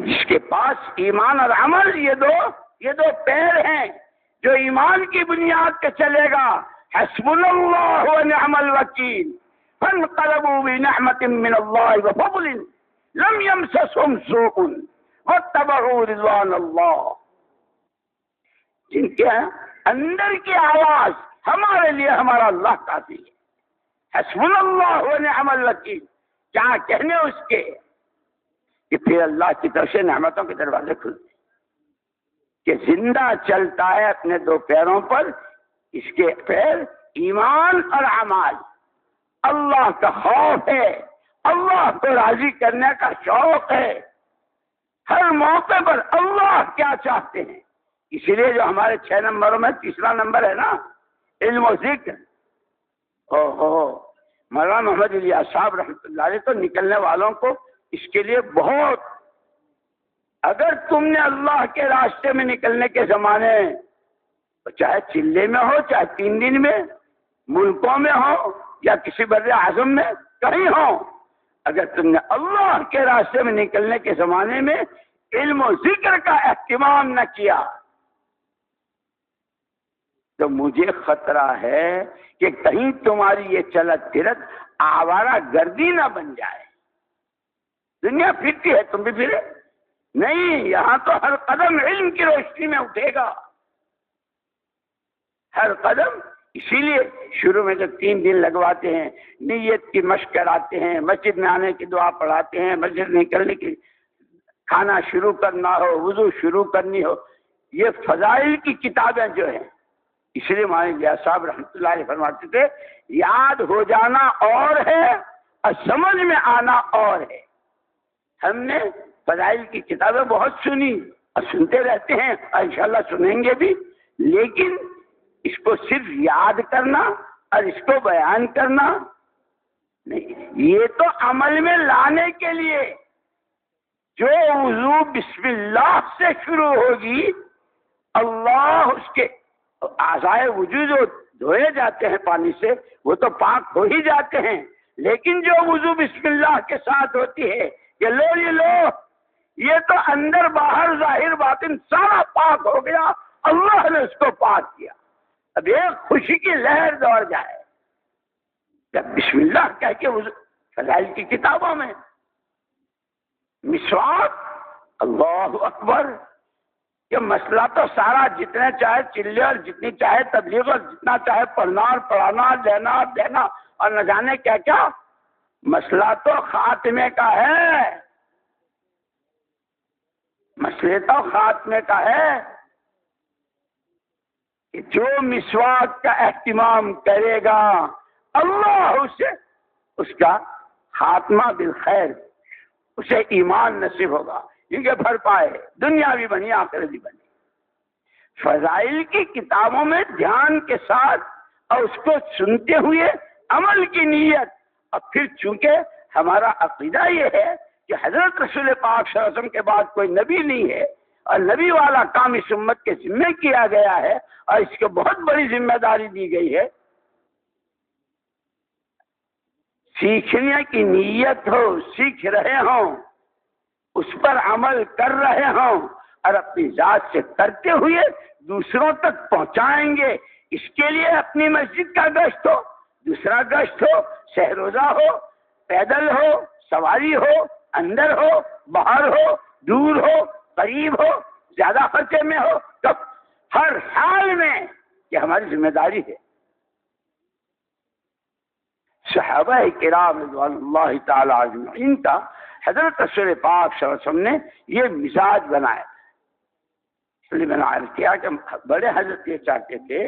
جس کے پاس ایمان اور عمل یہ دو پیر ہیں، جو ایمان کی بنیاد پہ چلے گا، حسبنا اللہ ونعم الوکیل، فانقلبوا بنعمت من اللہ وفضل لم یمسسہم سوء واتبعوا رضوان اللہ. جن کے اندر کی آواز ہمارے لیے ہمارا اللہ کافی ہے، حسبنا اللہ ونعم الوکیل، کیا کہنے اس کے کہ پھر اللہ کی طرف سے نعمتوں کے دروازے کھلتے کہ زندہ چلتا ہے اپنے دو پیروں پر، اس کے پیر ایمان اور اعمال، اللہ کا خوف ہے، اللہ کو راضی کرنے کا شوق ہے، ہر موقع پر اللہ کیا چاہتے ہیں. اسی لیے جو ہمارے 6 نمبروں میں تیسرا نمبر ہے نا، علم و ذکر. مولانا محمد الیاس صاحب رحمۃ اللہ علیہ تو نکلنے والوں کو اس کے لیے بہت، اگر تم نے اللہ کے راستے میں نکلنے کے زمانے، چاہے چلے میں ہو، چاہے 3 دن میں، ملکوں میں ہو یا کسی بر اعظم میں کہیں ہو، اگر تم نے اللہ کے راستے میں نکلنے کے زمانے میں علم و ذکر کا اہتمام نہ کیا تو مجھے خطرہ ہے کہ کہیں تمہاری یہ چلت پھرت آوارہ گردی نہ بن جائے. دنیا پھرتی ہے، تم بھی پھرے نہیں. یہاں تو ہر قدم علم کی روشنی میں اٹھے گا، ہر قدم. اسی لیے شروع میں جب 3 دن لگواتے ہیں، نیت کی مشق کراتے ہیں، مسجد میں آنے کی دعا پڑھاتے ہیں، مسجد نکلنے کی، کھانا شروع کرنا ہو، وضو شروع کرنی ہو، یہ فضائل کی کتابیں جو ہیں. اس لیے ہمارے الیاس صاحب رحمۃ اللہ علیہ فرماتے تھے یاد ہو جانا اور ہے اور سمجھ میں آنا اور ہے. ہم نے فضائل کی کتابیں بہت سنی اور سنتے رہتے ہیں اور انشاءاللہ سنیں گے بھی، لیکن اس کو صرف یاد کرنا اور اس کو بیان کرنا نہیں، یہ تو عمل میں لانے کے لیے. جو وضو بسم اللہ سے شروع ہوگی، اللہ اس کے اعضائے وجود جو دھوئے جاتے ہیں پانی سے وہ تو پاک ہو ہی جاتے ہیں، لیکن جو وضو بسم اللہ کے ساتھ ہوتی ہے کہ لو یہ تو اندر باہر ظاہر باطن سارا پاک ہو گیا، اللہ نے اس کو پاک کیا. اب ایک خوشی کی لہر دوڑ جائے جب بسم اللہ کہہ کے وضو. فضائل کی کتابوں میں مسواک، اللہ اکبر، یہ مسئلہ تو سارا جتنے چاہے چلے اور جتنی چاہے تبلیغ اور جتنا چاہے پڑھنا اور پڑھانا، دینا اور نہ جانے کیا کیا، مسئلہ تو خاتمے کا ہے. مسئلے تو خاتمے کا ہے کہ جو مسواک کا اہتمام کرے گا اللہ اسے اس کا خاتمہ بالخیر، اسے ایمان نصیب ہوگا، کیونکہ بھر پائے دنیا بھی بنی آخرت بھی بنی. فضائل کی کتابوں میں دھیان کے ساتھ اور اس کو سنتے ہوئے عمل کی نیت. اور پھر چونکہ ہمارا عقیدہ یہ ہے کہ حضرت رسول پاک صلی اللہ علیہ وسلم کے بعد کوئی نبی نہیں ہے اور نبی والا کام اس امت کے ذمے کیا گیا ہے اور اس کو بہت بڑی ذمہ داری دی گئی ہے. سیکھنے کی نیت ہو، سیکھ رہے ہوں، اس پر عمل کر رہے ہوں اور اپنی ذات سے کرتے ہوئے دوسروں تک پہنچائیں گے. اس کے لیے اپنی مسجد کا گشت ہو، دوسرا گشت ہو، شہروزہ ہو، پیدل ہو، سواری ہو، اندر ہو، باہر ہو، دور ہو، قریب ہو، زیادہ خرچے میں ہو، تب ہر حال میں یہ ہماری ذمہ داری ہے. صحابہ کرام رضوان اللہ تعالی اجمعین کا حضرت رسول پاک صلی اللہ علیہ وسلم نے یہ مزاج بنایا. اس لیے میں نے عرض کیا کہ بڑے حضرت یہ چاہتے تھے،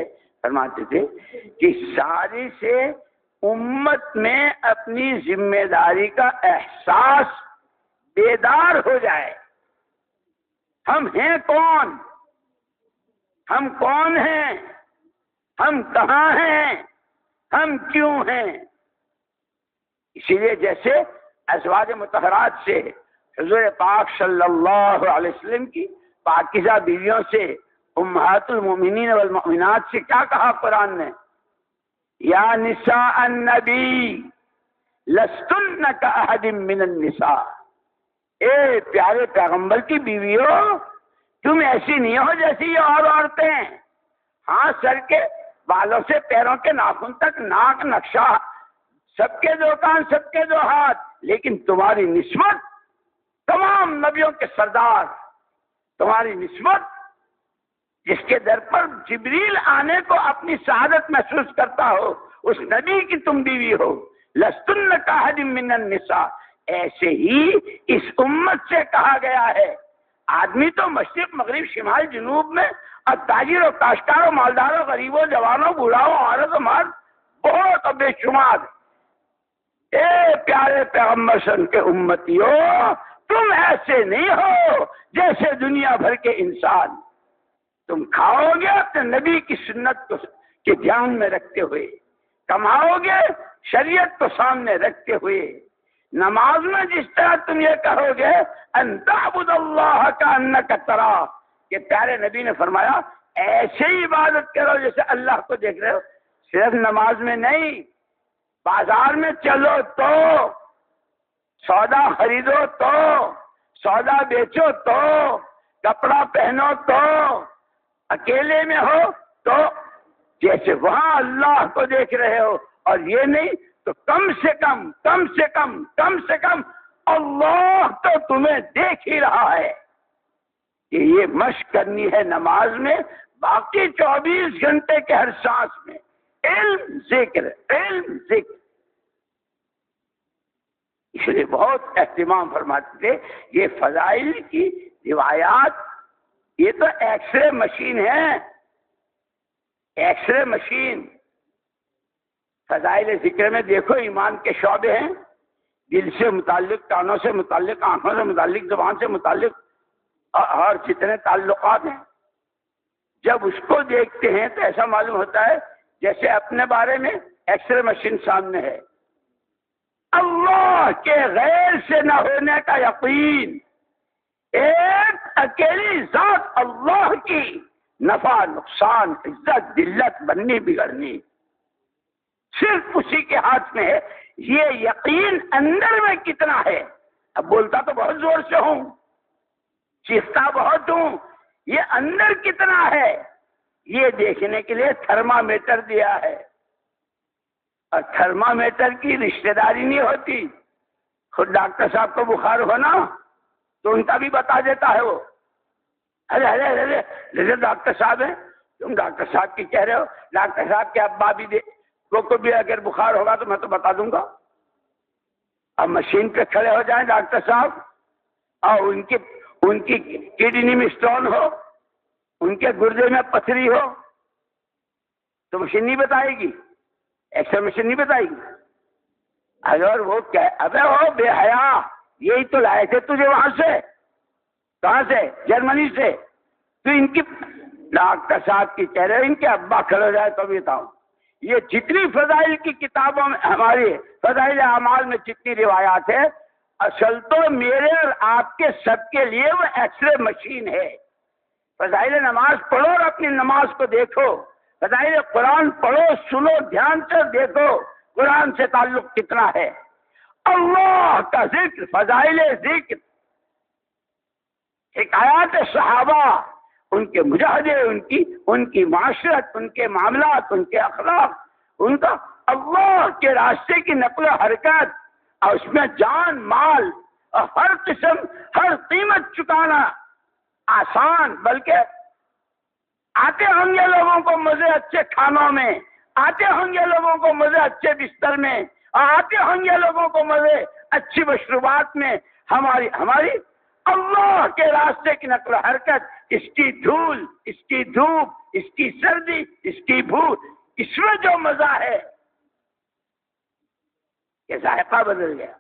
فرماتے تھے کہ ساری سے امت میں اپنی ذمہ داری کا احساس بیدار ہو جائے. ہم ہیں کون، ہم کون ہیں، ہم کہاں ہیں، ہم کیوں ہیں. اسی لیے جیسے ازواج مطہرات سے حضور پاک صلی اللہ علیہ وسلم کی پاکیزہ بیویوں سے، امہات المؤمنین والمؤمنات سے کیا کہا قرآن نے؟ یا نساء النبی لستن کاحد من النساء. اے پیارے پیغمبر کی بیویوں، تم ایسی نہیں ہو جیسی یہ اور عورتیں ہیں. ہاں، سر کے بالوں سے پیروں کے ناخن تک ناک نقشہ، سب کے دو کان، سب کے دو ہاتھ، لیکن تمہاری نسبت تمام نبیوں کے سردار، تمہاری نسبت جس کے در پر جبریل آنے کو اپنی سعادت محسوس کرتا ہو، اس نبی کی تم بیوی ہو. لستن کاحد من النساء. ایسے ہی اس امت سے کہا گیا ہے. آدمی تو مشرق مغرب شمال جنوب میں، اور تاجر و کاشتکار و مالدار و غریب و جوانوں بوڑھاؤں عورت و مرد بہت و بے شمار. اے پیارے پیغمبر صلی اللہ علیہ وسلم کے امتیوں، تم ایسے نہیں ہو جیسے دنیا بھر کے انسان. تم کھاؤ گے اپنے نبی کی سنت کو کے دھیان میں رکھتے ہوئے، کماؤ گے شریعت کو سامنے رکھتے ہوئے. نماز میں جس طرح تم یہ کہو گے ان تعبد اللہ کانک تراہ، کہ پیارے نبی نے فرمایا ایسے ہی عبادت کرو جیسے اللہ کو دیکھ رہے ہو. صرف نماز میں نہیں، بازار میں چلو تو، سودا خریدو تو، سودا بیچو تو، کپڑا پہنو تو، اکیلے میں ہو تو جیسے وہاں اللہ کو دیکھ رہے ہو، اور یہ نہیں تو کم سے کم اللہ تو تمہیں دیکھ ہی رہا ہے. کہ یہ مشق کرنی ہے نماز میں، باقی 24 گھنٹے کے ہر سانس میں علم ذکر. اس لیے بہت اہتمام فرماتے تھے. یہ فضائل کی روایات، یہ تو ایکس رے مشین ہے، ایکس رے مشین. فضائل ذکر میں دیکھو ایمان کے شعبے ہیں، دل سے متعلق، کانوں سے متعلق، آنکھوں سے متعلق، زبان سے متعلق، اور جتنے تعلقات ہیں. جب اس کو دیکھتے ہیں تو ایسا معلوم ہوتا ہے جیسے اپنے بارے میں ایکس رے مشین سامنے ہے. اللہ کے غیر سے نہ ہونے کا یقین، ایک اکیلی ذات اللہ کی، نفع نقصان، عزت ذلت، بننی بگڑنی صرف اسی کے ہاتھ میں ہے. یہ یقین اندر میں کتنا ہے؟ اب بولتا تو بہت زور سے ہوں، چیختا بہت ہوں، یہ اندر کتنا ہے یہ دیکھنے کے لیے تھرمامیٹر دیا ہے. اور تھرمامیٹر کی رشتہ داری نہیں ہوتی. خود ڈاکٹر صاحب کو بخار ہونا تو ان کا بھی بتا دیتا ہے وہ. ارے ڈاکٹر صاحب ہیں، تم ڈاکٹر صاحب کی کہہ رہے ہو، ڈاکٹر صاحب کے ابا بھی کو بھی اگر بخار ہوگا تو میں تو بتا دوں گا. اب مشین پہ کھڑے ہو جائیں ڈاکٹر صاحب، اور ان کی کڈنی میں اسٹون ہو، ان کے گردے میں پتھری ہو، تو مشین نہیں بتائے گی، ایکس رے مشین نہیں بتائے گی. اگر وہ ابے ہو بے حیا، یہی تو لائے تھے تجھے وہاں سے، کہاں سے؟ جرمنی سے. تو ان کی ڈاکٹر صاحب کی کہہ رہے ان کے ابا کھڑے ہو جائے تو بھی بتاؤں. یہ جتنی فضائل کی کتابوں میں، ہماری فضائل اعمال میں جتنی روایات ہے، اصل تو میرے اور آپ کے سب کے لیے وہ ایکس رے مشین ہے. فضائل نماز پڑھو اور اپنی نماز کو دیکھو. فضائل قرآن پڑھو، سنو، دھیان سے دیکھو قرآن سے تعلق کتنا ہے. اللہ کا ذکر، فضائل ذکر، حکایات صحابہ، ان کے مجاہدے، ان کی معاشرت، ان کے معاملات، ان کے اخلاق، ان کا اللہ کے راستے کی نقل و حرکت، اور اس میں جان مال اور ہر قسم، ہر قیمت چکانا آسان. بلکہ آتے ہوں گے لوگوں کو مزے اچھے کھانوں میں، آتے ہوں گے لوگوں کو مزے اچھے بستر میں، اور آتے ہوں گے لوگوں کو مزے اچھی مشروبات میں. ہماری اللہ کے راستے کی نقل و حرکت، اس کی دھول، اس کی دھوپ، اس کی سردی، اس کی بھوک، اس میں جو مزہ ہے یہ ذائقہ بدل گیا.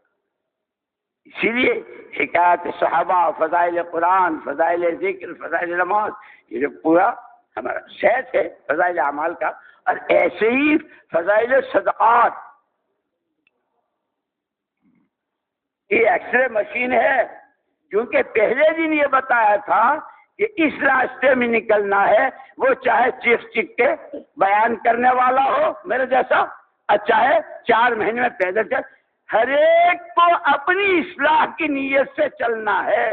اسی لیے حکایت صحابہ، فضائل قرآن، فضائل ذکر، فضائل نماز، یہ جو پورا ہمارا سیٹ ہے فضائل اعمال کا. اور ایسے ہی فضائل صدقات، یہ ایکس رے مشین ہے. کیونکہ پہلے دن یہ بتایا تھا کہ اس راستے میں نکلنا ہے، وہ چاہے چیخ چیخ کے بیان کرنے والا ہو میرے جیسا، اور چاہے 4 مہینے میں پیدل چل. ہر ایک کو اپنی اصلاح کی نیت سے چلنا ہے.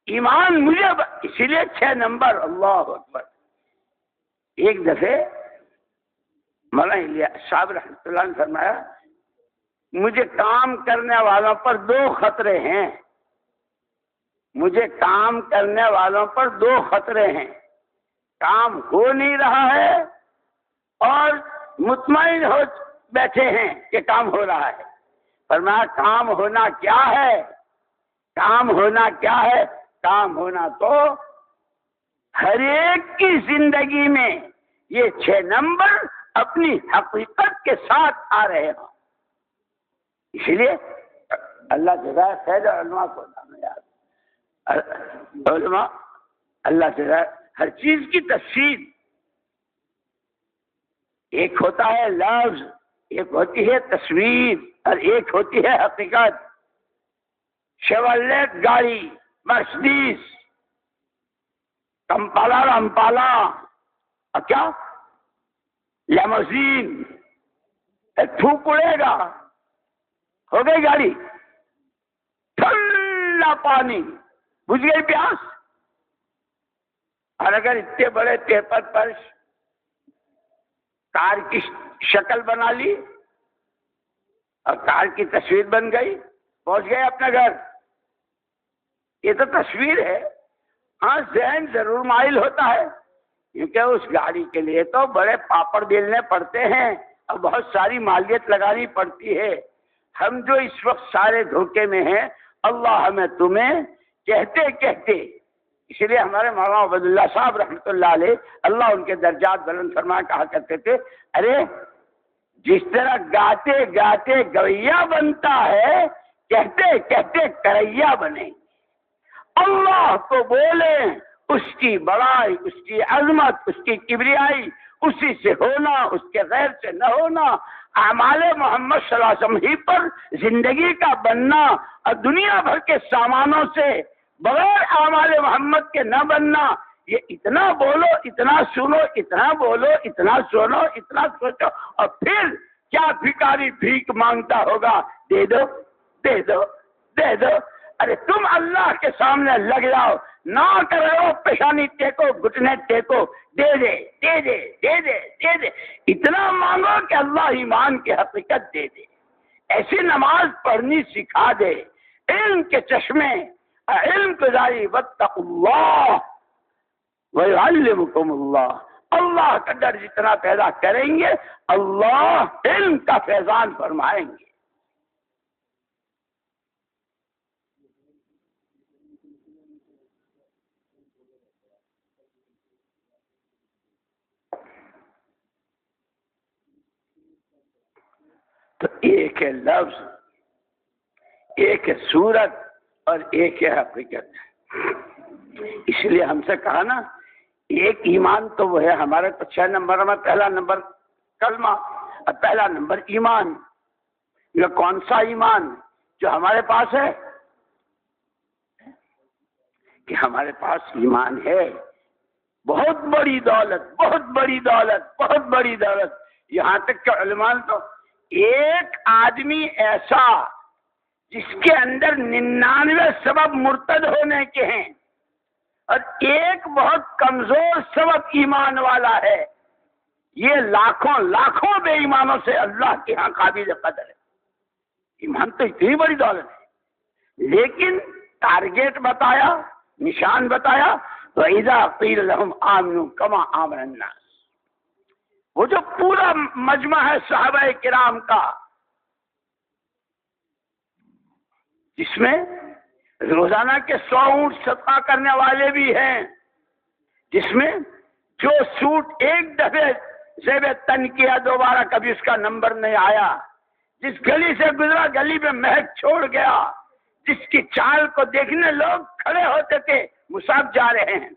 ایمان مجھے اسی لیے 6 نمبر. اللہ اکبر. ایک دفعہ مولانا الیاس صاحب رحمۃ اللہ نے فرمایا مجھے کام کرنے والوں پر 2 خطرے ہیں. مجھے کام کرنے والوں پر 2 خطرے ہیں. کام ہو نہیں رہا ہے اور مطمئن ہو بیٹھے ہیں کہ کام ہو رہا ہے. فرمایا کام ہونا کیا ہے؟ کام ہونا کیا ہے؟ کام ہونا تو ہر ایک کی زندگی میں یہ 6 نمبر اپنی حقیقت کے ساتھ آ رہے ہوں. اس لیے اللہ جزائے خیر علماء کو علماء اللہ جزائے ہر چیز کی تفصیل. ایک ہوتا ہے لفظ، ایک ہوتی ہے تصویر اور ایک ہوتی ہے حقیقت. شیورلیٹ گاڑی، مرسڈیز، کمپالا رمپالا اور کیا لیموزین، تھوک اڑے گا، ہو گئی گاڑی، ٹھنڈا پانی، بجھ گئی پیاس. اور اگر اتنے بڑے پیپر پر کار کی شکل بنا لی اور کار کی تصویر بن گئی، پہنچ گئے اپنے گھر. یہ تو تصویر ہے. ہاں ذہن ضرور مائل ہوتا ہے کیونکہ اس گاڑی کے لیے تو بڑے پاپڑ بیلنے پڑتے ہیں اور بہت ساری مالیت لگانی پڑتی ہے. ہم جو اس وقت سارے دھوکے میں ہیں، اللہ ہمیں تمہیں کہتے کہتے. اس لیے ہمارے مولانا عبد اللہ صاحب رحمۃ اللہ علیہ اللہ ان کے درجات بلند فرما کہا کرتے تھے ارے جس طرح گاتے گاتے گویا بنتا ہے، کہتے کہتے کریا بنے. اللہ کو بولیں، اس کی بڑائی، اس کی عظمت، اس کی کبریائی، اسی سے ہونا، اس کے غیر سے نہ ہونا. اعمال محمد صلی اللہ علیہ وسلم ہی پر زندگی کا بننا اور دنیا بھر کے سامانوں سے بغیر اعمال محمد کے نہ بننا. یہ اتنا بولو، اتنا سنو، اتنا بولو، اتنا سنو، اتنا سوچو، اور پھر کیا بھکاری بھیک مانگتا ہوگا، دے دو دے دو دے دو. ارے تم اللہ کے سامنے لگ جاؤ، نہ کرو پیشانی ٹیکو، گھٹنے ٹیکو، دے دے دے دے دے دے دے دے. اتنا مانگو کہ اللہ ایمان کی حقیقت دے دے. ایسی نماز پڑھنی سکھا دے. علم کے چشمے، علم گزاری، واتقوا اللہ ویعلمکم اللہ. اللہ کا ڈر جتنا پیدا کریں گے، اللہ علم کا فیضان فرمائیں گے. تو ایک ہے لفظ، ایک ہے صورت اور ایک ہے حقیقت. اس لیے ہم سے کہا نا ایک ایمان تو وہ ہے ہمارے تو 6 نمبر میں پہلا نمبر کلمہ اور پہلا نمبر ایمان. یہ کون سا ایمان جو ہمارے پاس ہے کہ ہمارے پاس ایمان ہے. بہت بڑی دولت، بہت بڑی دولت، بہت بڑی دولت. یہاں تک کہ علماء تو ایک آدمی ایسا جس کے اندر 99 سبب مرتد ہونے کے ہیں اور ایک بہت کمزور سبب ایمان والا ہے، یہ لاکھوں لاکھوں بے ایمانوں سے اللہ کے ہاں قابل قدر ہے. ایمان تو اتنی بڑی دولت ہے، لیکن ٹارگیٹ بتایا، نشان بتایا. وَإِذَا قِيلَ لَهُمْ آمِنُوا كَمَا آمَنَ النَّاسُ. وہ جو پورا مجمع ہے صحابہ کرام کا، جس میں روزانہ کے 100 اونٹ صدقہ کرنے والے بھی ہیں، جس میں جو سوٹ ایک دفعہ زیب تن کیا دوبارہ کبھی اس کا نمبر نہیں آیا، جس گلی سے گزرا گلی میں مہک چھوڑ گیا، جس کی چال کو دیکھنے لوگ کھڑے ہوتے تھے مصعب جا رہے ہیں،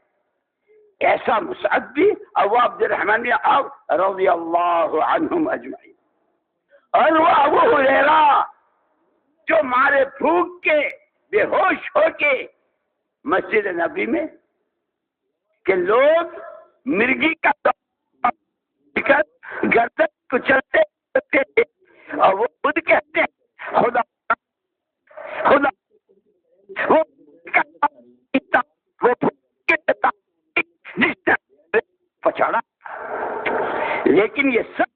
ایسا مصعب بھی ابو عبد الرحمن رضی اللہ عنہم اجمعین. اور وہ ابو ہریرہ جو مارے بھوک کے بے ہوش ہو کے مسجد نبی میں کہ لوگ مرغی کا گردن کچلتے تھے اور وہ خود کہتے ہیں خدا خدا وہ جس نے پچاڑا، لیکن یہ سب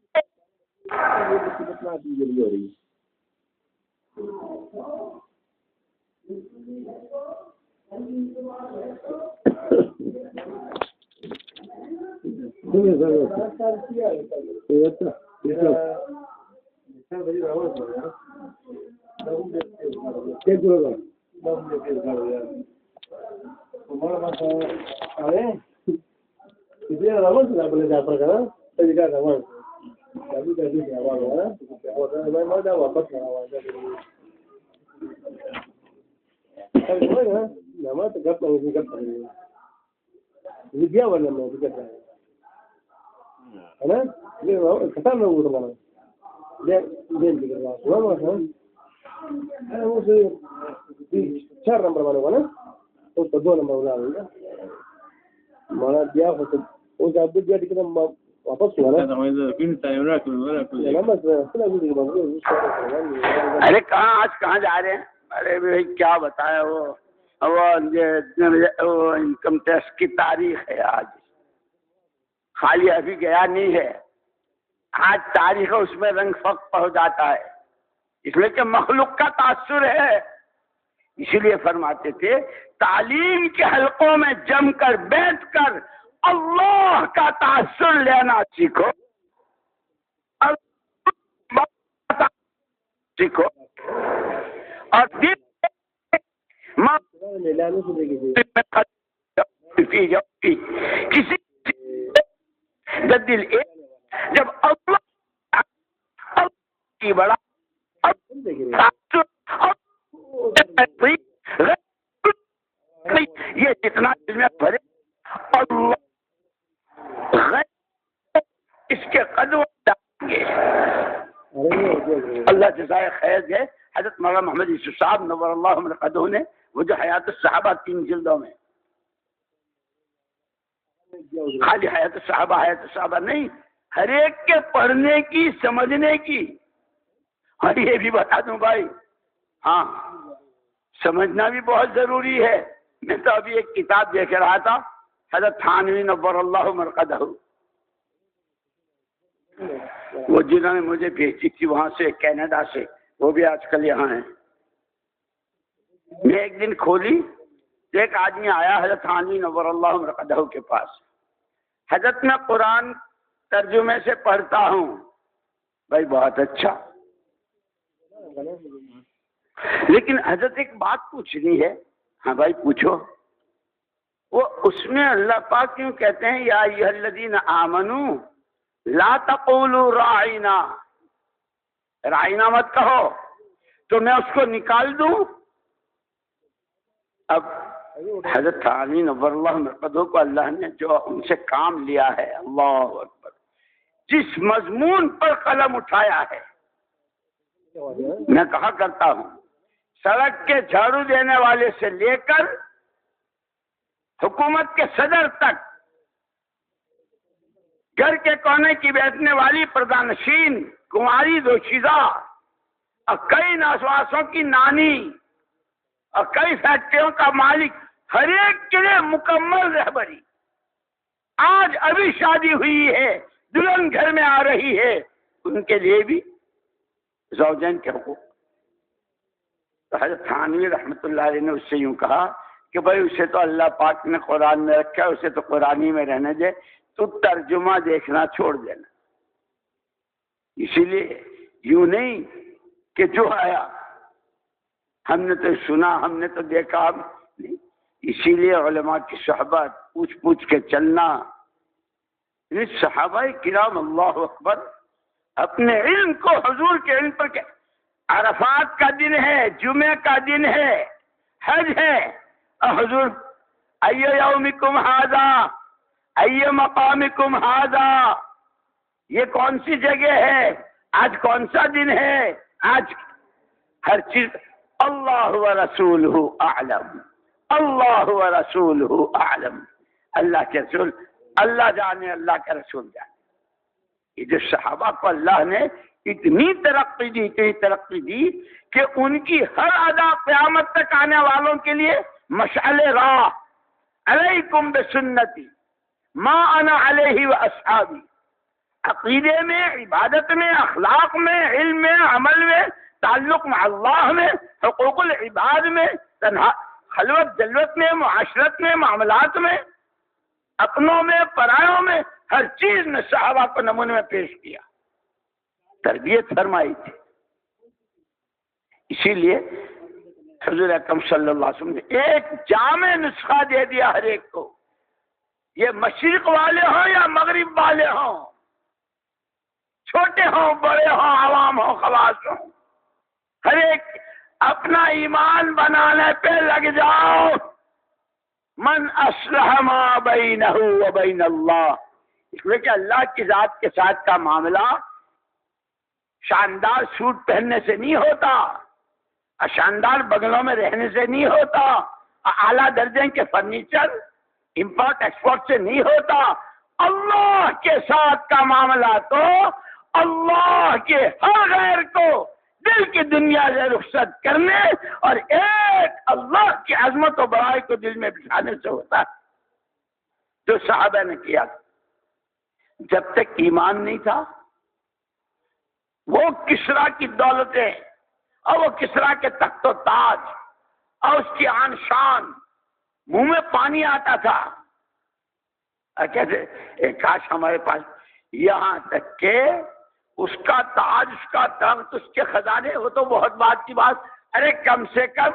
چار نمبر والوں کا نا اس کو 2 نمبر بنا لوں گا مانا دیا واپس ہوا نا۔ ارے کہاں آج کہاں جا رہے ہیں؟ ارے بھائی کیا بتایا، وہ انکم ٹیکس کی تاریخ ہے آج، خالی ابھی گیا نہیں ہے، آج تاریخ ہے، اس میں رنگ فق پہنچ جاتا ہے، اس لیے کہ مخلوق کا تاثر ہے۔ اسی لیے فرماتے تھے تعلیم کے حلقوں میں جم کر بیٹھ کر اللہ کا تاثر لینا سیکھو، سیکھو، اور کسی دل جب اللہ کی بڑا یہ جتنا دل میں بھرے اللہ اس کے قدم ڈالیں گے۔ اللہ جزائے خیر دے، حضرت مولانا محمد یوسف صاحب نور اللہ مرقدہ نے وہ جو حیات الصحابہ 3 جلدوں میں، خالی حیات الصحابہ نہیں، ہر ایک کے پڑھنے کی سمجھنے کی، اور یہ بھی بتا دوں بھائی، ہاں سمجھنا بھی بہت ضروری ہے۔ میں تو ابھی ایک کتاب دیکھ رہا تھا، حضرت تھانوی نور اللہ مرقدہ، وہ جنہوں نے مجھے بھیجی تھی وہاں سے کینیڈا سے، وہ بھی آج کل یہاں ہیں۔ میں ایک دن کھولی، ایک آدمی آیا حضرت تھانوی نور اللہ مرقدہ کے پاس، حضرت میں قرآن ترجمے سے پڑھتا ہوں۔ بھائی بہت اچھا، لیکن حضرت ایک بات پوچھنی ہے۔ ہاں بھائی پوچھو۔ وہ اس میں اللہ پاک کیوں کہتے ہیں یا ایھا الذین آمنوا لا تقولوا راعینا، راعینا مت کہو، تو میں اس کو نکال دوں؟ اب حضرت تھانوی نور اللہ مرقدہ کو اللہ نے جو ان سے کام لیا ہے، اللہ اکبر، جس مضمون پر قلم اٹھایا ہے، میں کہا کرتا ہوں سڑک کے جھاڑو دینے والے سے لے کر حکومت کے صدر تک، گھر کے کونے کی بیٹھنے والی پردانشین، کماری دوشیزہ، اور کئی ناسواسوں کی نانی، اور کئی فیکٹریوں کا مالک، ہر ایک کے لیے مکمل رہبری۔ آج ابھی شادی ہوئی ہے، دلہن گھر میں آ رہی ہے، ان کے لیے بھی زوجین کے حقوق۔ تو حضرت تھانوی رحمۃ اللہ علیہ نے اس سے یوں کہا کہ بھائی اسے تو اللہ پاک نے قرآن میں رکھا ہے، اسے تو قرآنی میں رہنے دے، تو ترجمہ دیکھنا چھوڑ دینا۔ اسی لیے یوں نہیں کہ جو آیا ہم نے تو سنا، ہم نے تو دیکھا، نہیں۔ اسی لیے علماء کی صحبت، پوچھ پوچھ کے چلنا، صحابہ کرام اللہ اکبر اپنے علم کو حضور کے علم پر، عرفات کا دن ہے، جمعہ کا دن ہے، حج ہے، اور حضور ایو یومکم ھذا، ایو مقامکم ھذا، یہ کون سی جگہ ہے، آج کون سا دن ہے، آج ہر چیز اللہ ورسولہ اعلم، اللہ ورسولہ اعلم، اللہ کے رسول اللہ جانے، اللہ کے رسول جانے۔ یہ جو صحابہ کو اللہ نے اتنی ترقی دی کہ ان کی ہر ادا قیامت تک آنے والوں کے لیے مشعل راہ، علیکم بسنتی ما انا علیہ واصحابی، عقیدے میں، عبادت میں، اخلاق میں، علم میں، عمل میں، تعلق مع اللہ میں، حقوق العباد میں، خلوت جلوت میں، معاشرت میں، معاملات میں، اپنوں میں، پرایوں میں، ہر چیز نے صحابہ کو نمونے میں پیش کیا، تربیت فرمائی تھی۔ اسی لیے حضور اکرم صلی اللہ علیہ وسلم نے ایک جامع نسخہ دے دیا ہر ایک کو، یہ مشرق والے ہوں یا مغرب والے ہوں، چھوٹے ہوں بڑے ہوں، عوام ہوں خواص ہوں، ہر ایک اپنا ایمان بنانے پہ لگ جاؤ۔ من اصلح ما بینہ و بین اللہ، اس لیے کہ اللہ کی ذات کے ساتھ کا معاملہ شاندار سوٹ پہننے سے نہیں ہوتا، شاندار بنگلوں میں رہنے سے نہیں ہوتا، اعلیٰ درجے کے فرنیچر امپورٹ ایکسپورٹ سے نہیں ہوتا۔ اللہ کے ساتھ کا معاملہ تو اللہ کے ہر غیر کو دل کی دنیا سے رخصت کرنے اور ایک اللہ کی عظمت و بڑائی کو دل میں بٹھانے سے ہوتا ہے، جو صحابہ نے کیا۔ جب تک ایمان نہیں تھا، وہ کسریٰ کی دولتیں اور وہ کسریٰ کے تخت و تاج اور اس کی آن شان، منہ میں پانی آتا تھا، کہتے کاش ہمارے پاس، یہاں تک کہ اس کا تاج، اس کا تخت، اس کے خزانے، وہ تو بہت بات کی بات، ارے کم سے کم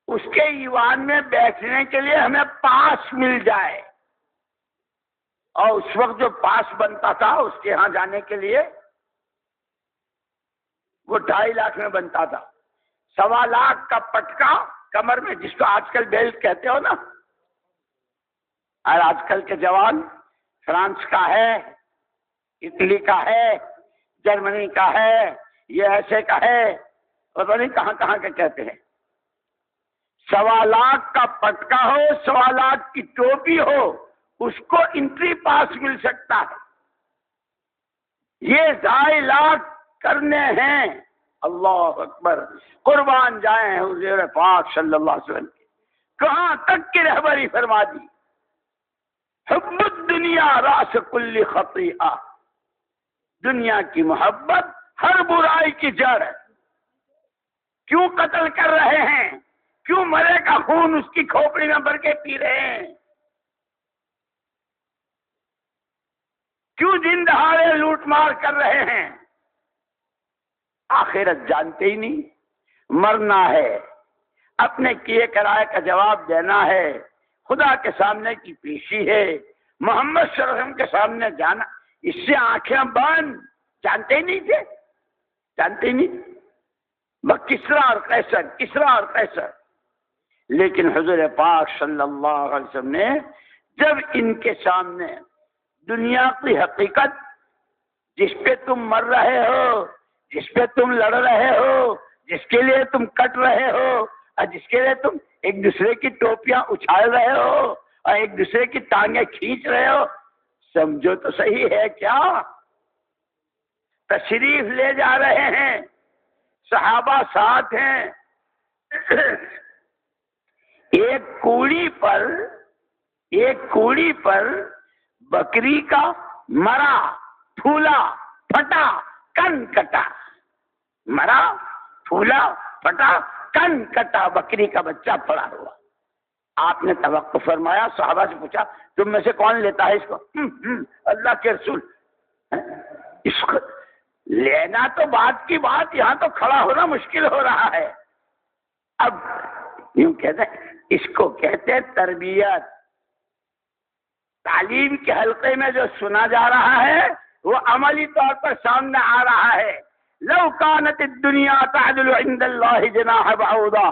اس کے ایوان میں بیٹھنے کے لیے ہمیں پاس مل جائے، اور اس وقت جو پاس بنتا تھا اس کے ہاں جانے کے لیے وہ 2.5 لاکھ میں بنتا تھا، 1.25 لاکھ کا پٹکا کمر میں، جس کو آج کل بیلٹ کہتے ہو نا، اور آج کل کے جوان فرانس کا ہے، اٹلی کا ہے، جرمنی کا ہے، یہ ایسے کا ہے، پتہ نہیں کہاں کہاں کے کہتے ہیں۔ 1.25 لاکھ کا پٹکا ہو، 1.25 لاکھ کی ٹوپی ہو، اس کو انٹری پاس مل سکتا ہے۔ یہ 2.5 لاکھ کرنے ہیں، اللہ اکبر، قربان جائیں حضور پاک صلی اللہ علیہ وسلم کی کہاں تک کی رہبری فرما دی۔ حب الدنیا راس کل خطیئہ، دنیا کی محبت ہر برائی کی جڑ ہے۔ کیوں قتل کر رہے ہیں؟ کیوں مرے کا خون اس کی کھوپڑی میں بھر کے پی رہے ہیں؟ کیوں دن دہاڑے لوٹ مار کر رہے ہیں؟ آخرت جانتے ہی نہیں، مرنا ہے، اپنے کیے کرائے کا جواب دینا ہے، خدا کے سامنے کی پیشی ہے، محمد صلی اللہ علیہ وسلم کے سامنے جانا، اس سے آنکھیں بند، جانتے ہی نہیں تھے، جانتے ہی نہیں، بس کسریٰ اور قیصر، کسریٰ اور قیصر۔ لیکن حضور پاک صلی اللہ علیہ وسلم نے جب ان کے سامنے دنیا کی حقیقت، جس پہ تم مر رہے ہو، جس پہ تم لڑ رہے ہو، جس کے لیے تم کٹ رہے ہو، اور جس کے لیے تم ایک دوسرے کی ٹوپیاں اچھال رہے ہو اور ایک دوسرے کی ٹانگیں کھینچ رہے ہو، سمجھو تو صحیح ہے کیا؟ تشریف لے جا رہے ہیں، صحابہ ساتھ ہیں، ایک کوڑی پر بکری کا مرا، پھولا، پھٹا، کن کٹا، مرا، پھولا، پھٹا، کن کٹا، بکری کا بچہ پڑا ہوا۔ آپ نے توقف فرمایا، صحابہ سے پوچھا تم میں سے کون لیتا ہے اس کو؟ اللہ کے رسول۔ اس کو لینا تو بات کی بات، یہاں تو کھڑا ہونا مشکل ہو رہا ہے۔ اب یوں کہتے ہیں، اس کو کہتے ہیں تربیت۔ تعلیم کے حلقے میں جو سنا جا رہا ہے وہ عملی طور پر سامنے آ رہا ہے۔ لو کانت الدنیا تعدل عند اللہ جناح بعوضہ،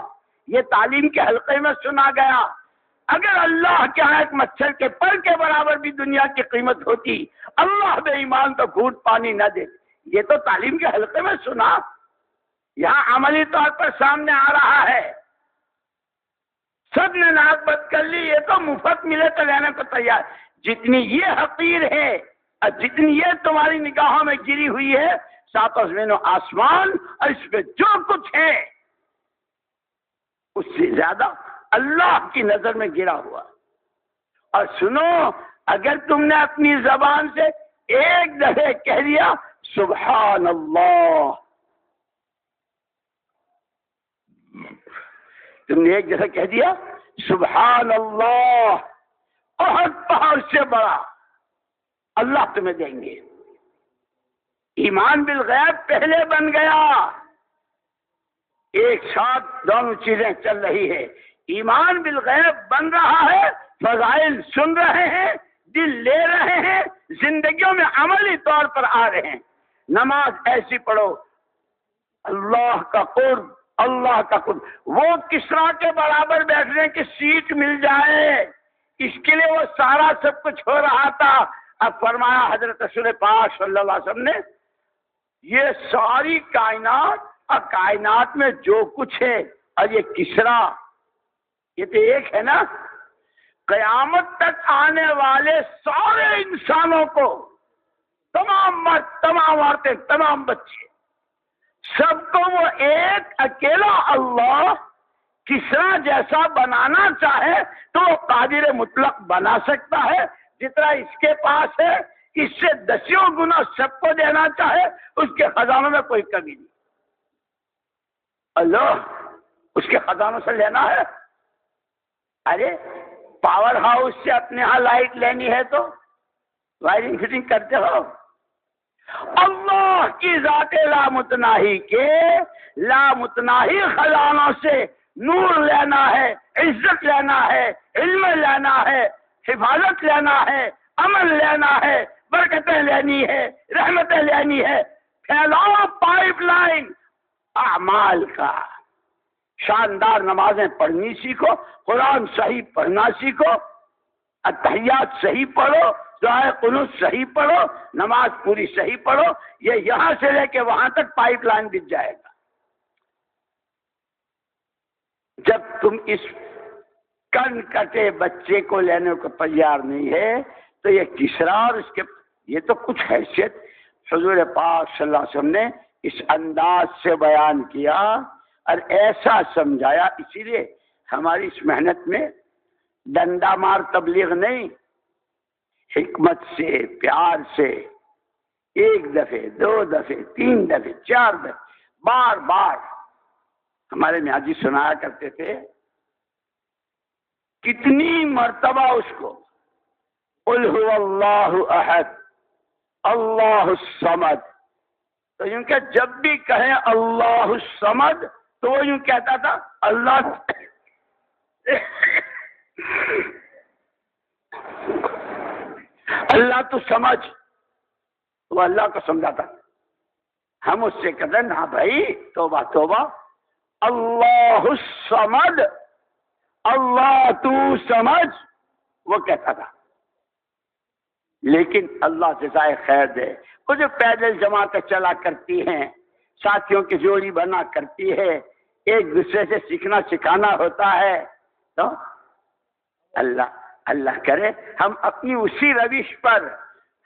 یہ تعلیم کے حلقے میں سنا گیا۔ اگر اللہ کے ہاں ایک مچھر کے پر کے برابر بھی دنیا کی قیمت ہوتی، اللہ بے ایمان تو گھونٹ پانی نہ دے۔ یہ تو تعلیم کے حلقے میں سنا، یہاں عملی طور پر سامنے آ رہا ہے۔ سب نے ناک بند کر لی، یہ تو مفت ملے تو لینے کو تیار۔ جتنی یہ حقیر ہے اور جتنی یہ تمہاری نگاہوں میں گری ہوئی ہے، ساتوں زمینوں آسمان اور اس پہ جو کچھ ہے اس سے زیادہ اللہ کی نظر میں گرا ہوا. اور سنو، اگر تم نے اپنی زبان سے ایک دفعہ کہہ دیا سبحان اللہ، تم نے ایک دفعہ کہہ دیا سبحان اللہ، بہت پہاڑ سے بڑا اللہ تمہیں دیں گے. ایمان بالغیب پہلے بن گیا. ایک ساتھ دونوں چیزیں چل رہی ہے. ایمان بالغیب بن رہا ہے، فضائل سن رہے ہیں، دل لے رہے ہیں، زندگیوں میں عملی طور پر آ رہے ہیں. نماز ایسی پڑھو، اللہ کا قرب، اللہ کا قرب. وہ کسرا کے برابر بیٹھنے کی سیٹ مل جائے، اس کے لیے وہ سارا سب کچھ ہو رہا تھا. اب فرمایا حضرت رسول پاک صلی اللہ علیہ وسلم نے، یہ ساری کائنات اور کائنات میں جو کچھ ہے اور یہ کسرا، یہ تو ایک ہے نا. قیامت تک آنے والے سارے انسانوں کو، تمام مرد، تمام عورتیں، تمام بچے، سب کو وہ ایک اکیلا اللہ کسرا جیسا بنانا چاہے تو وہ قادر مطلق بنا سکتا ہے. جتنا اس کے پاس ہے اس سے 10 گنا سب کو دینا چاہے، اس کے خزانوں میں کوئی کمی نہیں. اللہ اس کے خزانوں سے لینا ہے. ارے پاور ہاؤس سے اپنے ہاں لائٹ لینی ہے تو وائرنگ فٹنگ کرتے ہو. اللہ کی ذات لامتناہی کے لامتناہی خزانوں سے نور لینا ہے، عزت لینا ہے، علم لینا ہے، حفاظت لینا ہے، امن لینا ہے، برکتیں لینی ہے، رحمتیں لینی ہے. پھیلاؤ پائپ لائن اعمال کا. شاندار نمازیں پڑھنی سیکھو، قرآن صحیح پڑھنا سیکھو، اتحیات صحیح پڑھو، دعائے قنوت صحیح پڑھو، نماز پوری صحیح پڑھو. یہ یہاں سے لے کے وہاں تک پائپ لائن بچ جائے گا. جب تم اس کن کٹے بچے کو لینے کو تیار نہیں ہے تو یہ کسرا اور اس کے یہ تو کچھ حیثیت حضور پاک صلی اللہ علیہ وسلم نے اس انداز سے بیان کیا اور ایسا سمجھایا. اسی لیے ہماری اس محنت میں ڈنڈا مار تبلیغ نہیں، حکمت سے، پیار سے، 1 دفعے 2 دفعے 3 دفعے 4 دفعے بار بار. ہمارے میاں جی سنایا کرتے تھے، کتنی مرتبہ اس کو قل هو اللہ احد اللہ الصمد، تو یوں کہ جب بھی کہیں اللہ الصمد تو وہ یوں کہتا تھا اللہ اللہ تو سمجھ، وہ اللہ کو سمجھاتا. ہم اس سے کہتے ہیں نا بھائی توبہ توبہ، اللہ الصمد، اللہ تو سمجھ، وہ کہتا تھا. لیکن اللہ جزائے خیر دے، وہ جو پیدل جماعتیں چلا کرتی ہیں، ساتھیوں کی جوڑی بنا کرتی ہے، ایک دوسرے سے سیکھنا سکھانا ہوتا ہے، تو اللہ کرے ہم اپنی اسی روش پر،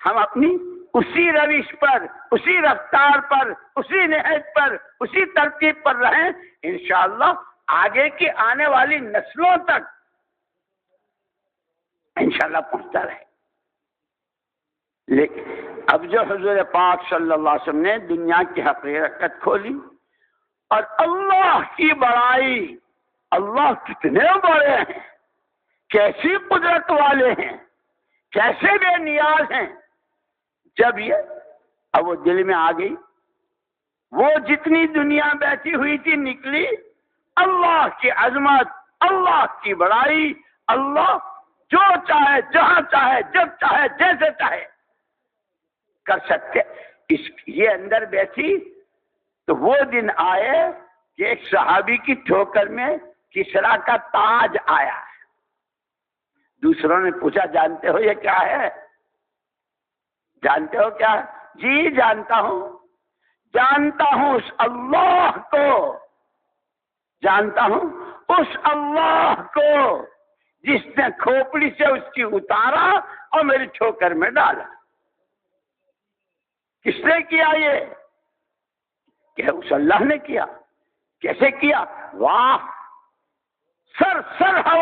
ہم اپنی اسی روش پر، اسی رفتار پر، اسی نہج پر، اسی ترتیب پر رہیں. انشاءاللہ آگے کی آنے والی نسلوں تک انشاءاللہ پہنچتا رہے. لیکن اب جو حضور پاک صلی اللہ علیہ وسلم نے دنیا کی حقیقت کھولی اور اللہ کی بڑائی، اللہ کتنے بڑے ہیں، کیسی قدرت والے ہیں، کیسے بے نیاز ہیں. جب یہ اب وہ دل میں آ گئی، وہ جتنی دنیا بیٹھی ہوئی تھی نکلی. اللہ کی عظمت، اللہ کی بڑائی، اللہ جو چاہے، جہاں چاہے، جب چاہے، جیسے چاہے کر سکتے. یہ اندر بیٹھی تو وہ دن آئے کہ ایک صحابی کی ٹھوکر میں کسرا کا تاج آیا. دوسروں نے پوچھا جانتے ہو یہ کیا ہے؟ جانتے ہو کیا ہے؟ جی جانتا ہوں، جانتا ہوں اس اللہ کو، جانتا ہوں اس اللہ کو جس نے کھوپڑی سے اس کی اتارا اور میری ٹھوکر میں ڈالا. کس نے کیا یہ؟ کہ اس اللہ نے کیا. کیسے کیا؟ واہ، سر ہوا